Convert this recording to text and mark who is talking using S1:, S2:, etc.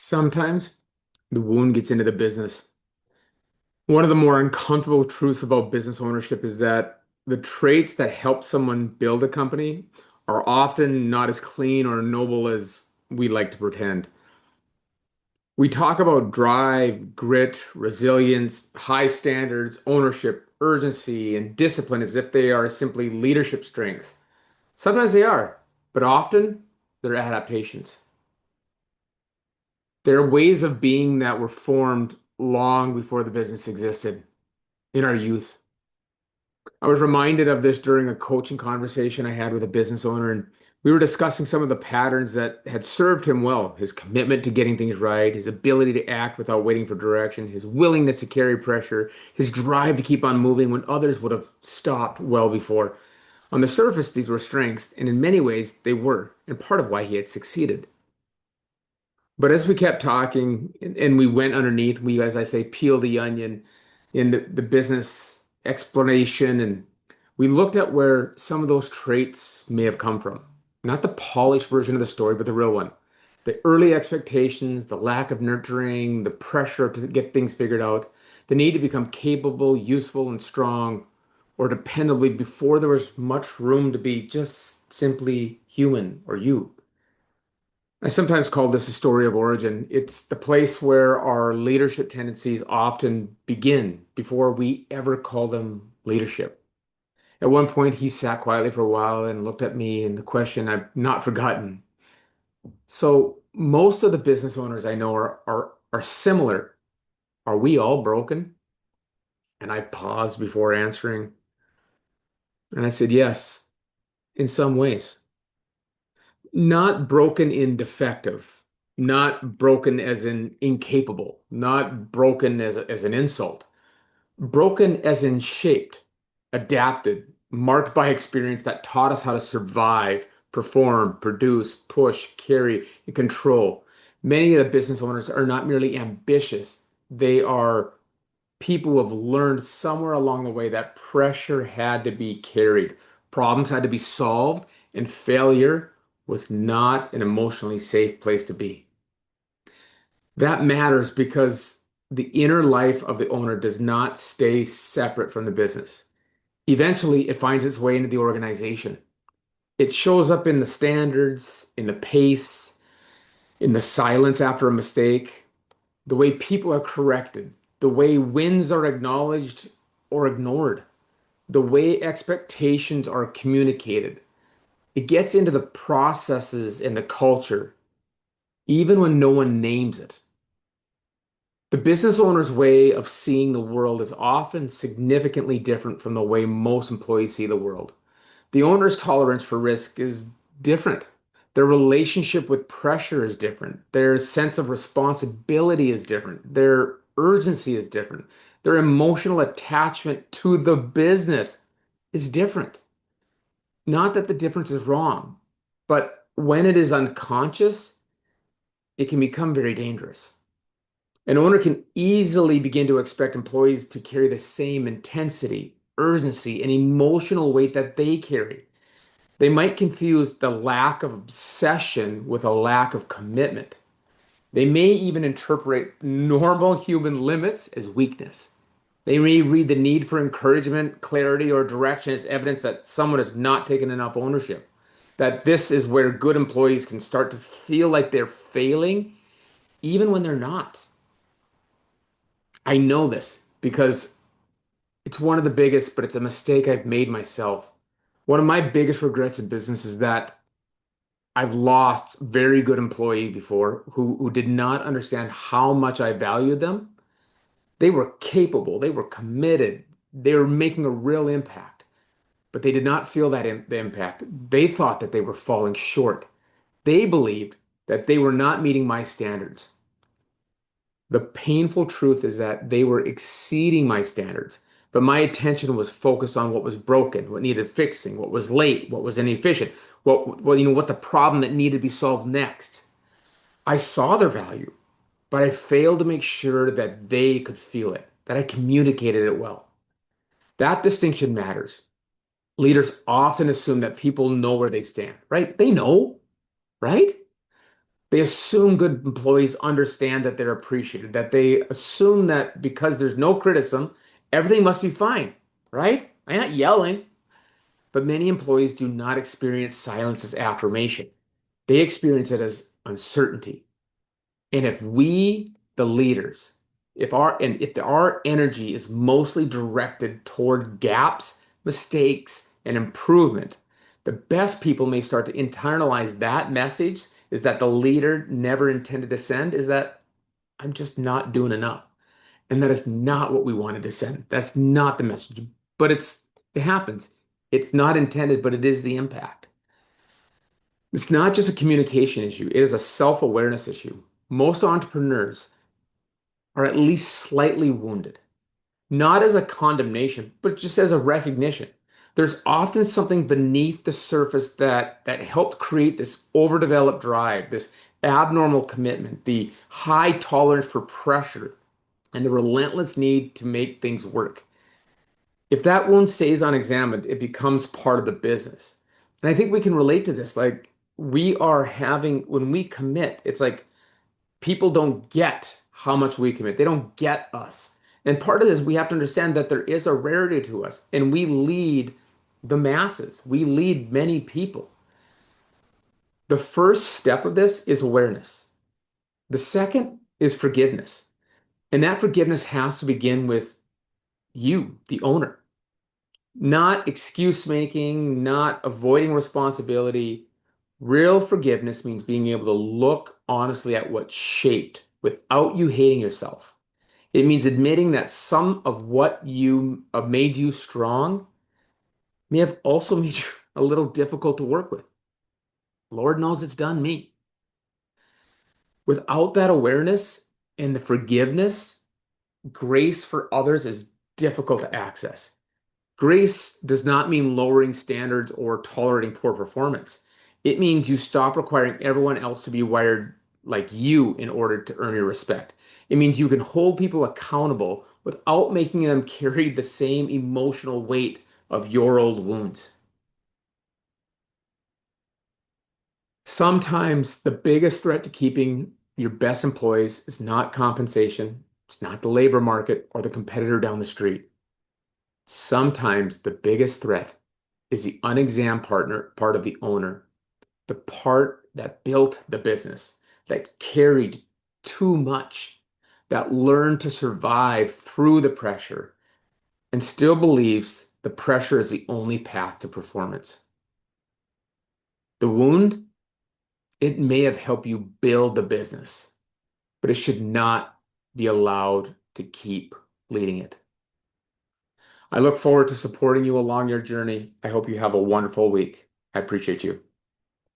S1: Sometimes the wound gets into the business. One of the more uncomfortable truths about business ownership is that the traits that help someone build a company are often not as clean or noble as we like to pretend. We talk about drive, grit, resilience, high standards, ownership, urgency, and discipline as if they are simply leadership strengths. Sometimes they are, but often they're adaptations. There are ways of being that were formed long before the business existed in our youth. I was reminded of this during a coaching conversation I had with a business owner, and we were discussing some of the patterns that had served him well: his commitment to getting things right, his ability to act without waiting for direction, his willingness to carry pressure, his drive to keep on moving when others would have stopped well before. On the surface, these were strengths, and in many ways, they were, and part of why he had succeeded. But as we kept talking and we went underneath, we, as I say, peel the onion in the business explanation, and we looked at where some of those traits may have come from. Not the polished version of the story, but the real one. The early expectations, the lack of nurturing, the pressure to get things figured out, the need to become capable, useful, and strong, or dependably before there was much room to be just simply human or you. I sometimes call this a story of origin. It's the place where our leadership tendencies often begin before we ever call them leadership. At one point, he sat quietly for a while and looked at me, and the question I've not forgotten. So, most of the business owners I know are similar. Are we all broken? And I paused before answering, and I said, yes, in some ways. Not broken in defective, not broken as in incapable, not broken as an insult, broken as in shaped, adapted, marked by experience that taught us how to survive, perform, produce, push, carry, and control. Many of the business owners are not merely ambitious, they are people who have learned somewhere along the way that pressure had to be carried, problems had to be solved, and failure was not an emotionally safe place to be. That matters because the inner life of the owner does not stay separate from the business. Eventually, it finds its way into the organization. It shows up in the standards, in the pace, in the silence after a mistake, the way people are corrected, the way wins are acknowledged or ignored, the way expectations are communicated. It gets into the processes and the culture, even when no one names it. The business owner's way of seeing the world is often significantly different from the way most employees see the world. The owner's tolerance for risk is different. Their relationship with pressure is different. Their sense of responsibility is different. Their urgency is different. Their emotional attachment to the business is different. Not that the difference is wrong, but when it is unconscious, it can become very dangerous. An owner can easily begin to expect employees to carry the same intensity, urgency, and emotional weight that they carry. They might confuse the lack of obsession with a lack of commitment. They may even interpret normal human limits as weakness. They may read the need for encouragement, clarity, or direction as evidence that someone has not taken enough ownership. That this is where good employees can start to feel like they're failing, even when they're not. I know this because it's one of the biggest, but it's a mistake I've made myself. One of my biggest regrets in business is that I've lost very good employee before who did not understand how much I valued them. They were capable, they were committed, they were making a real impact, but they did not feel that the impact. They thought that they were falling short. They believed that they were not meeting my standards. The painful truth is that they were exceeding my standards, but my attention was focused on what was broken, what needed fixing, what was late, what was inefficient, what the problem that needed to be solved next. I saw their value, but I failed to make sure that they could feel it, that I communicated it well. That distinction matters. Leaders often assume that people know where they stand, right? They know, right? They assume good employees understand that they're appreciated, that they assume that because there's no criticism, everything must be fine, right? I'm not yelling. But many employees do not experience silence as affirmation. They experience it as uncertainty. And if we, the leaders, if our energy is mostly directed toward gaps, mistakes, and improvement, the best people may start to internalize that message is that the leader never intended to send is that I'm just not doing enough. And that is not what we wanted to send. That's not the message. But it happens. It's not intended, but it is the impact. It's not just a communication issue, it is a self-awareness issue. Most entrepreneurs are at least slightly wounded, not as a condemnation, but just as a recognition. There's often something beneath the surface that helped create this overdeveloped drive, this abnormal commitment, the high tolerance for pressure, and the relentless need to make things work. If that wound stays unexamined, it becomes part of the business. And I think we can relate to this. Like we are having, when we commit, it's like people don't get how much we commit. They don't get us. And part of this, we have to understand that there is a rarity to us and we lead the masses. We lead many people. The first step of this is awareness. The second is forgiveness. And that forgiveness has to begin with you, the owner. Not excuse making, not avoiding responsibility. Real forgiveness means being able to look honestly at what shaped without you hating yourself. It means admitting that some of what you made you strong may have also made you a little difficult to work with. Lord knows it's done me. Without that awareness and the forgiveness, grace for others is difficult to access. Grace does not mean lowering standards or tolerating poor performance. It means you stop requiring everyone else to be wired like you in order to earn your respect. It means you can hold people accountable without making them carry the same emotional weight of your old wounds. Sometimes the biggest threat to keeping your best employees is not compensation, it's not the labor market or the competitor down the street. Sometimes the biggest threat is the unexamined partner part of the owner, the part that built the business, that carried too much, that learned to survive through the pressure and still believes the pressure is the only path to performance. The wound, it may have helped you build the business, but it should not be allowed to keep leading it. I look forward to supporting you along your journey. I hope you have a wonderful week. I appreciate you.